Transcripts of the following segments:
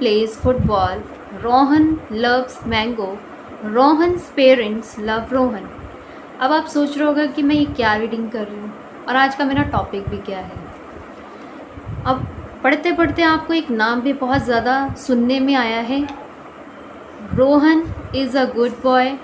plays football. Rohan loves mango. Rohan's parents love Rohan. अब आप सोच रहे होगा कि मैं ये क्या रीडिंग कर रही हूँ और आज का मेरा टॉपिक भी क्या है। अब पढ़ते पढ़ते आपको एक नाम भी बहुत ज़्यादा सुनने में आया है। Rohan is a good boy.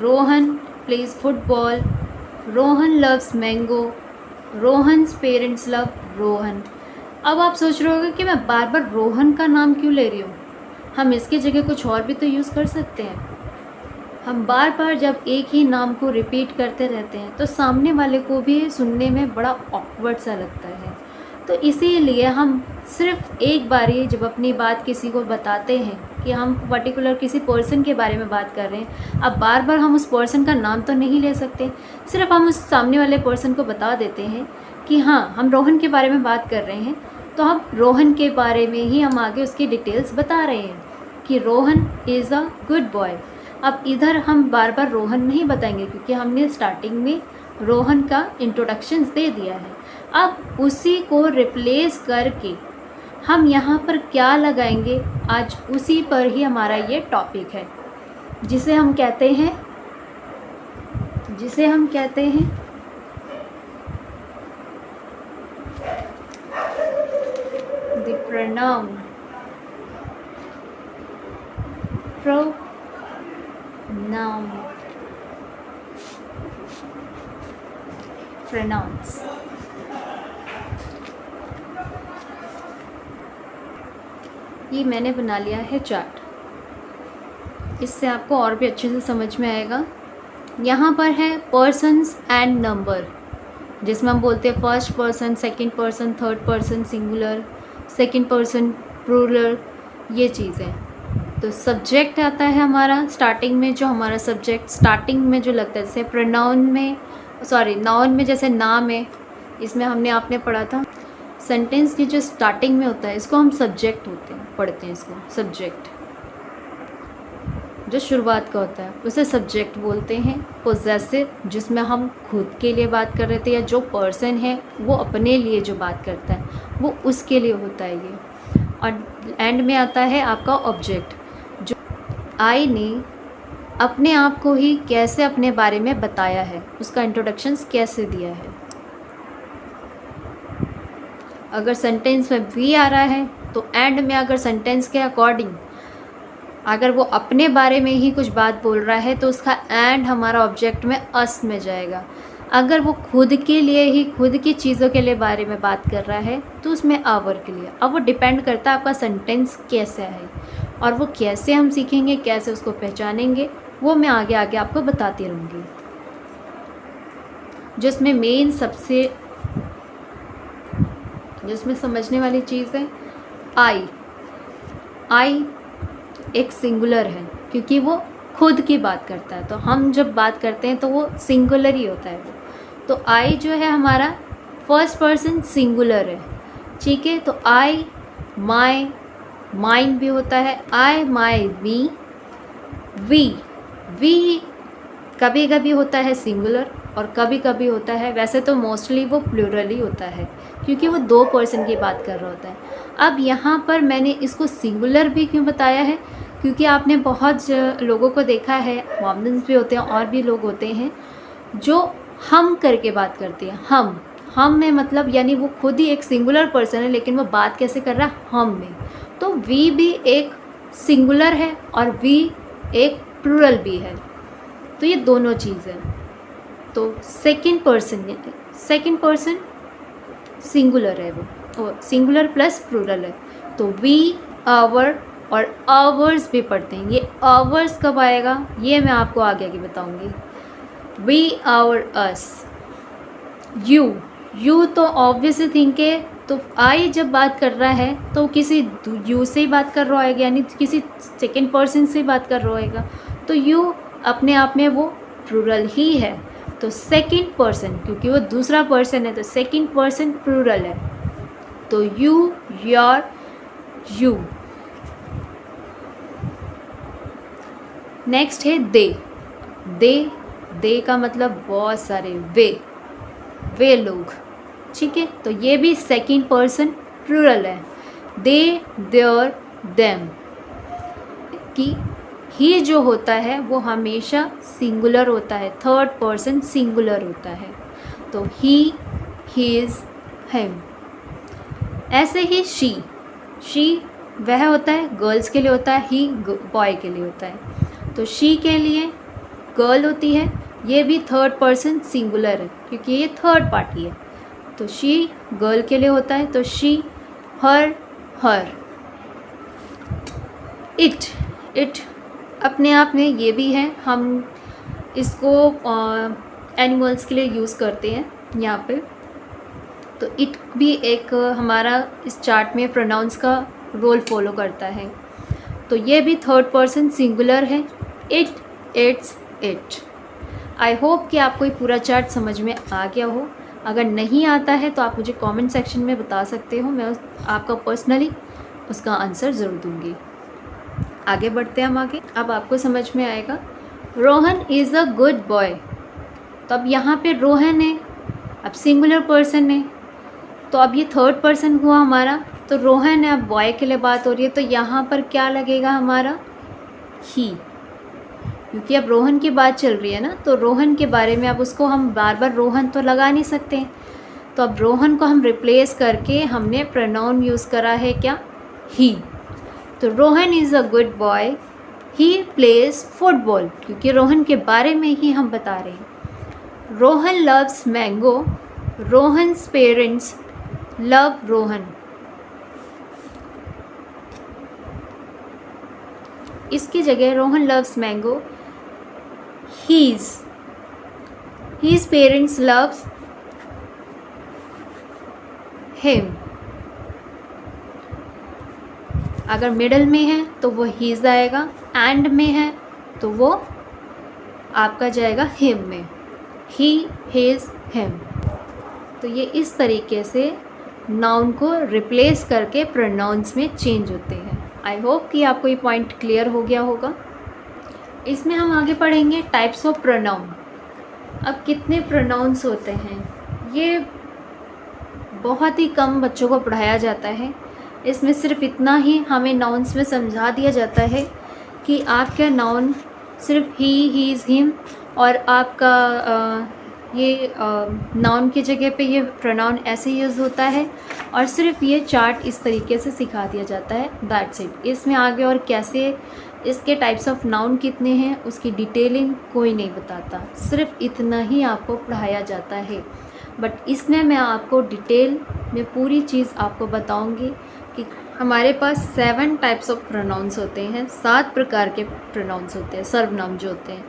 Rohan plays football. Rohan loves mango. Rohan's parents love Rohan. अब आप सोच रहे होगे कि मैं बार बार रोहन का नाम क्यों ले रही हूँ। हम इसकी जगह कुछ और भी तो यूज़ कर सकते हैं। हम बार बार जब एक ही नाम को रिपीट करते रहते हैं तो सामने वाले को भी सुनने में बड़ा ऑकवर्ड सा लगता है। तो इसीलिए हम सिर्फ एक बार ही जब अपनी बात किसी को बताते हैं कि हम पर्टिकुलर किसी पर्सन के बारे में बात कर रहे हैं, अब बार बार हम उस पर्सन का नाम तो नहीं ले सकते। सिर्फ हम उस सामने वाले पर्सन को बता देते हैं कि हाँ, हम रोहन के बारे में बात कर रहे हैं, तो हम रोहन के बारे में ही हम आगे उसकी डिटेल्स बता रहे हैं कि Rohan is a good boy. अब इधर हम बार बार रोहन नहीं बताएंगे क्योंकि हमने स्टार्टिंग में रोहन का इंट्रोडक्शंस दे दिया है। अब उसी को रिप्लेस करके हम यहाँ पर क्या लगाएंगे, आज उसी पर ही हमारा ये टॉपिक है, जिसे हम कहते हैं द प्रोनाउन. Pronouns. ये मैंने बना लिया है चार्ट, इससे आपको और भी अच्छे से समझ में आएगा। यहाँ पर है पर्सन्स एंड नंबर, जिसमें हम बोलते हैं first person, second person, third person singular, second person plural, ये चीज़ें। तो सब्जेक्ट आता है हमारा स्टार्टिंग में, जो हमारा सब्जेक्ट स्टार्टिंग में जो लगता है, जैसे प्रोनाउन में नाउन में जैसे नाम है, इसमें आपने पढ़ा था सेंटेंस की जो स्टार्टिंग में होता है इसको हम सब्जेक्ट पढ़ते हैं इसको सब्जेक्ट, जो शुरुआत का होता है उसे सब्जेक्ट बोलते हैं। पोजेसिव, जिसमें हम खुद के लिए बात कर रहे थे या जो पर्सन है वो अपने लिए जो बात करता है वो उसके लिए होता है ये। और एंड में आता है आपका ऑब्जेक्ट, जो आई ने अपने आप को ही कैसे अपने बारे में बताया है, उसका इंट्रोडक्शंस कैसे दिया है। अगर सेंटेंस में वी आ रहा है तो एंड में अगर सेंटेंस के अकॉर्डिंग अगर वो अपने बारे में ही कुछ बात बोल रहा है तो उसका एंड हमारा ऑब्जेक्ट में अस में जाएगा। अगर वो खुद के लिए ही खुद की चीज़ों के लिए बारे में बात कर रहा है तो उसमें आवर के लिए। अब वो डिपेंड करता है आपका सेंटेंस कैसा है, और वो कैसे हम सीखेंगे, कैसे उसको पहचानेंगे, वो मैं आगे आगे आपको बताती रहूँगी। जिसमें मेन जिसमें समझने वाली चीज़ है आई एक सिंगुलर है क्योंकि वो खुद की बात करता है। तो हम जब बात करते हैं तो वो सिंगुलर ही होता है वो। तो आई जो है हमारा फर्स्ट पर्सन सिंगुलर है, ठीक है। तो आई, माई, माइन भी होता है, आई, माई, मी, वी कभी कभी होता है सिंगुलर और कभी कभी होता है, वैसे तो मोस्टली वो प्लूरल ही होता है क्योंकि वो दो पर्सन की बात कर रहा होता है। अब यहाँ पर मैंने इसको सिंगुलर भी क्यों बताया है, क्योंकि आपने बहुत लोगों को देखा है, मोमडन्स भी होते हैं और भी लोग होते हैं जो हम करके बात करते हैं। हम में मतलब यानी वो खुद ही एक सिंगुलर पर्सन है लेकिन वो बात कैसे कर रहा है, हम में। तो वी भी एक सिंगुलर है और वी एक प्लूरल भी है, तो ये दोनों चीज़ है। तो सेकंड पर्सन सिंगुलर है वो, और सिंगुलर प्लस प्लूरल है। तो वी, आवर और आवर्स भी पढ़ते हैं। ये आवर्स कब आएगा ये मैं आपको आगे आगे बताऊंगी। वी, आवर, अस, यू तो ऑब्वियस थिंक है। तो आई जब बात कर रहा है तो किसी यू से ही बात कर रहा होगा, यानी किसी सेकंड पर्सन से बात कर रहा होगा। तो यू अपने आप में वो प्लूरल ही है। तो सेकंड पर्सन, क्योंकि वो दूसरा पर्सन है तो सेकंड पर्सन प्लूरल है। तो यू, योर, यू। नेक्स्ट है दे का मतलब बहुत सारे, वे लोग, ठीक है। तो ये भी सेकंड पर्सन प्लूरल है। दे, देयर, देम, कि ही जो होता है वो हमेशा सिंगुलर होता है, थर्ड पर्सन सिंगुलर होता है, तो ही, हिज, हिम। ऐसे ही शी वह होता है, गर्ल्स के लिए होता है, ही बॉय के लिए होता है। तो शी के लिए गर्ल होती है, ये भी थर्ड पर्सन सिंगुलर है क्योंकि ये थर्ड पार्टी है। तो शी गर्ल के लिए होता है, तो शी, हर, हर। इट अपने आप में ये भी है, हम इसको एनिमल्स के लिए यूज़ करते हैं यहाँ पे। तो इट भी एक हमारा इस चार्ट में प्रोनाउंस का रोल फॉलो करता है, तो ये भी थर्ड पर्सन सिंगुलर है, it, it's, it. I hope कि आपको ये पूरा चार्ट समझ में आ गया हो। अगर नहीं आता है तो आप मुझे कमेंट सेक्शन में बता सकते हो, मैं आपका पर्सनली उसका आंसर ज़रूर दूँगी। आगे बढ़ते हैं हम आगे। अब आपको समझ में आएगा, Rohan is a good boy. तो अब यहाँ पे रोहन है, अब सिंगुलर पर्सन है, तो अब ये थर्ड पर्सन हुआ हमारा, तो रोहन है, अब बॉय के लिए बात हो रही है, तो यहाँ पर क्या लगेगा हमारा, ही, क्योंकि अब रोहन की बात चल रही है ना, तो रोहन के बारे में अब उसको हम बार बार रोहन तो लगा नहीं सकते, तो अब रोहन को हम रिप्लेस करके हमने प्रोनाउन यूज़ करा है क्या, ही। तो Rohan is a good boy, he plays football, क्योंकि रोहन के बारे में ही हम बता रहे हैं। Rohan loves mango, Rohan's parents love Rohan. इसकी जगह Rohan loves mango, his parents loves him. अगर मिडल में है तो वो हीज आएगा, एंड में है तो वो आपका जाएगा हिम में, ही, हिज, हिम। तो ये इस तरीके से नाउन को रिप्लेस करके प्रोनाउंस में चेंज होते हैं। आई होप कि आपको ये पॉइंट क्लियर हो गया होगा। इसमें हम आगे पढ़ेंगे टाइप्स ऑफ प्रोनाउन। अब कितने प्रोनाउंस होते हैं, ये बहुत ही कम बच्चों को पढ़ाया जाता है। इसमें सिर्फ इतना ही हमें नाउन्स में समझा दिया जाता है कि आपका नाउन सिर्फ ही, हीज, हिम, और आपका ये नाउन की जगह पे ये प्रोनाउन ऐसे यूज़ होता है, और सिर्फ ये चार्ट इस तरीके से सिखा दिया जाता है, दैट्स इट। इसमें आगे और कैसे इसके टाइप्स ऑफ नाउन कितने हैं उसकी डिटेलिंग कोई नहीं बताता, सिर्फ इतना ही आपको पढ़ाया जाता है। बट इसमें मैं आपको डिटेल में पूरी चीज़ आपको बताऊंगी कि हमारे पास 7 टाइप्स ऑफ प्रोनाउंस होते हैं, 7 प्रकार के प्रोनाउंस होते हैं, सर्वनाम जो होते हैं,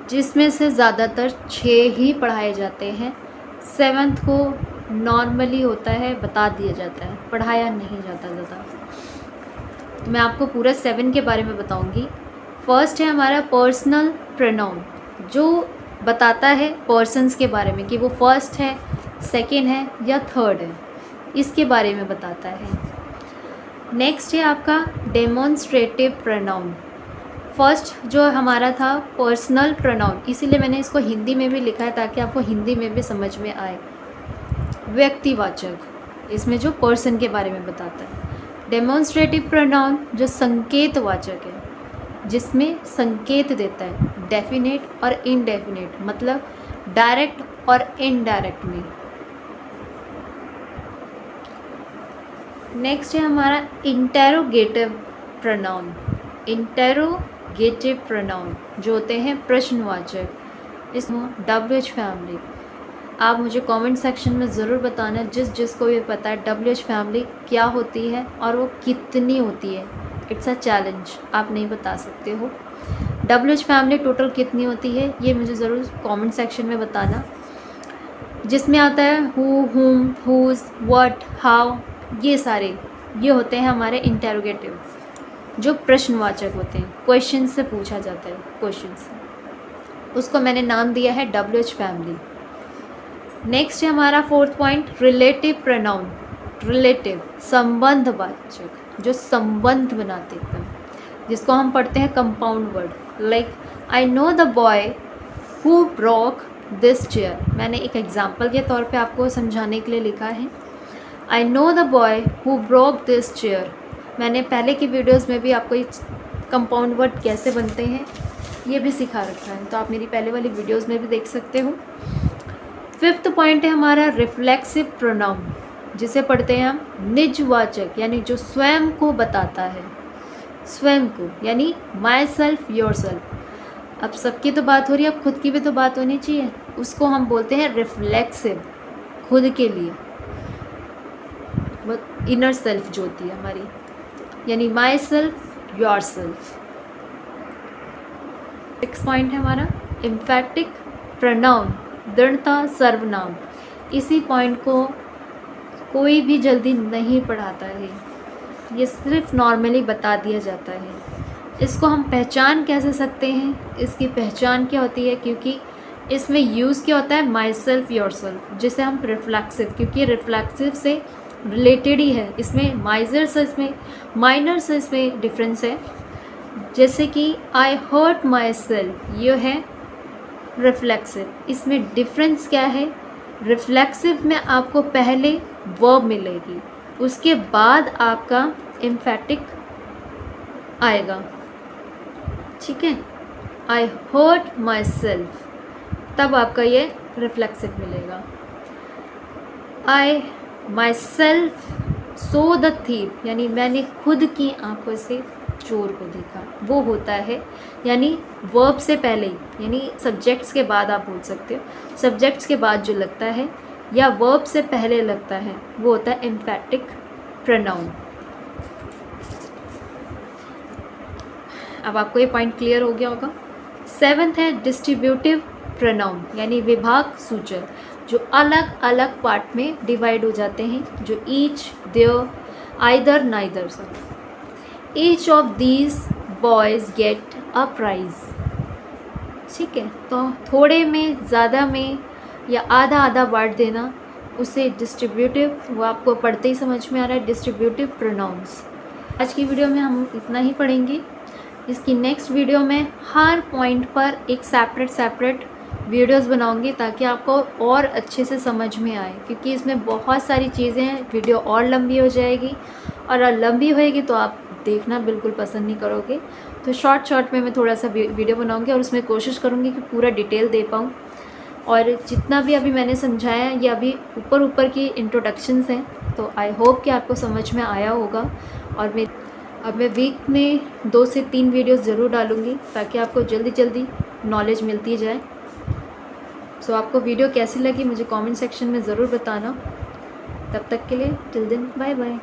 जिसमें से ज़्यादातर 6 ही पढ़ाए जाते हैं। 7th को नॉर्मली होता है, बता दिया जाता है, पढ़ाया नहीं जाता ज़्यादा। तो मैं आपको पूरा 7 के बारे में बताऊंगी। फर्स्ट है हमारा पर्सनल प्रोनाउन, जो बताता है पर्सन्स के बारे में कि वो फर्स्ट है, सेकंड है या थर्ड है, इसके बारे में बताता है। नेक्स्ट है आपका डेमोन्स्ट्रेटिव प्रोनाउन। फर्स्ट जो हमारा था पर्सनल प्रोनाउन, इसीलिए मैंने इसको हिंदी में भी लिखा है ताकि आपको हिंदी में भी समझ में आए। व्यक्तिवाचक, इसमें जो पर्सन के बारे में बताता है। डेमोन्स्ट्रेटिव प्रोनाउन जो संकेतवाचक है, जिसमें संकेत देता है, डेफिनेट और इनडेफिनेट, मतलब डायरेक्ट और इनडायरेक्ट में। नेक्स्ट है हमारा इंटेरोगेटिव प्रोनाउन। इंटेरोगेटिव प्रोनाउन जो होते हैं प्रश्नवाचक, इसमें WH फैमिली। आप मुझे कमेंट सेक्शन में ज़रूर बताना जिसको भी पता है WH फैमिली क्या होती है और वो कितनी होती है। इट्स अ चैलेंज, आप नहीं बता सकते हो WH फैमिली टोटल कितनी होती है, ये मुझे ज़रूर कमेंट सेक्शन में बताना। जिसमें आता है हु, हुम, हुज, व्हाट, हाउ, ये सारे ये होते हैं हमारे इंटेरोगेटिव, जो प्रश्नवाचक होते हैं, क्वेश्चन से पूछा जाता है, क्वेश्चन से, उसको मैंने नाम दिया है WH फैमिली। नेक्स्ट है हमारा 4th point relative pronoun. Relative संबंधवाचक, जो संबंध बनाते हैं, जिसको हम पढ़ते हैं compound word, like I know the boy who broke this chair. मैंने एक एग्जाम्पल के तौर पे आपको समझाने के लिए लिखा है, आई know the boy who broke this chair, मैंने पहले की वीडियोस में भी आपको ये कंपाउंड वर्ड कैसे बनते हैं ये भी सिखा रखा है, तो आप मेरी पहले वाली वीडियोस में भी देख सकते हो। 5th पॉइंट है हमारा रिफ्लेक्सिव प्रोनाउन, जिसे पढ़ते हैं हम निजवाचक, यानी जो स्वयं को बताता है, स्वयं को, यानी माई सेल्फ, योर सेल्फ। अब सबकी तो बात हो रही है, अब खुद की भी तो बात होनी चाहिए, उसको हम बोलते हैं रिफ्लेक्सिव, खुद के लिए, वो इनर सेल्फ जो होती है हमारी, यानी my self, your self. 6 point है हमारा एम्फैटिक प्रोनाउन, दृढ़ता सर्वनाम। इसी पॉइंट को कोई भी जल्दी नहीं पढ़ाता है, ये सिर्फ नॉर्मली बता दिया जाता है। इसको हम पहचान कैसे सकते हैं, इसकी पहचान क्या होती है, क्योंकि इसमें यूज़ क्या होता है, माई सेल्फ, योर सेल्फ, जिसे हम रिफ्लेक्सिव, क्योंकि रिफ्लेक्सिव से रिलेटेड ही है, इसमें माइजर से, इसमें माइनर से इसमें डिफरेंस है। जैसे कि आई हर्ट माई सेल्फ, ये है रिफ्लेक्सिव, इसमें डिफरेंस क्या है, रिफ्लेक्सिव में आपको पहले वर्ब मिलेगी, उसके बाद आपका एम्फैटिक आएगा, ठीक है। आई हर्ट माई सेल्फ, तब आपका ये रिफ्लेक्सिव मिलेगा। I myself saw the thief, यानी मैंने खुद की आंखों से चोर को देखा, वो होता है, यानी वर्ब से पहले ही, यानी सब्जेक्ट्स के बाद आप बोल सकते हो, सब्जेक्ट्स के बाद जो लगता है या वर्ब से पहले लगता है वो होता है एम्फैटिक प्रोनाउन। अब आपको ये पॉइंट क्लियर हो गया होगा। 7th है डिस्ट्रीब्यूटिव प्रोनाउन, यानी विभाग सूचक, जो अलग अलग पार्ट में डिवाइड हो जाते हैं, जो ईच, देयर, आइदर, नाइदर, सब। Each of these boys get a price, ठीक है। तो थोड़े में, ज़्यादा में या आधा आधा वर्ड देना, उसे डिस्ट्रीब्यूटिव, वो आपको पढ़ते ही समझ में आ रहा है, डिस्ट्रीब्यूटिव प्रोनाउंस। आज की वीडियो में हम इतना ही पढ़ेंगे। इसकी नेक्स्ट वीडियो में हर पॉइंट पर एक सेपरेट वीडियोस बनाऊंगी, ताकि आपको और अच्छे से समझ में आए, क्योंकि इसमें बहुत सारी चीज़ें हैं, वीडियो और लंबी हो जाएगी, और लंबी होएगी तो आप देखना बिल्कुल पसंद नहीं करोगे। तो शॉर्ट में मैं थोड़ा सा वीडियो बनाऊंगी और उसमें कोशिश करूंगी कि पूरा डिटेल दे पाऊँ। और जितना भी अभी मैंने समझाया है, ये अभी ऊपर की इंट्रोडक्शंस हैं, तो आई होप कि आपको समझ में आया होगा। और मैं वीक में 2 से 3 वीडियोस ज़रूर डालूँगी, ताकि आपको जल्दी नॉलेज मिलती जाए। सो आपको वीडियो कैसी लगी मुझे कमेंट सेक्शन में ज़रूर बताना। तब तक के लिए टिल देन बाय बाय।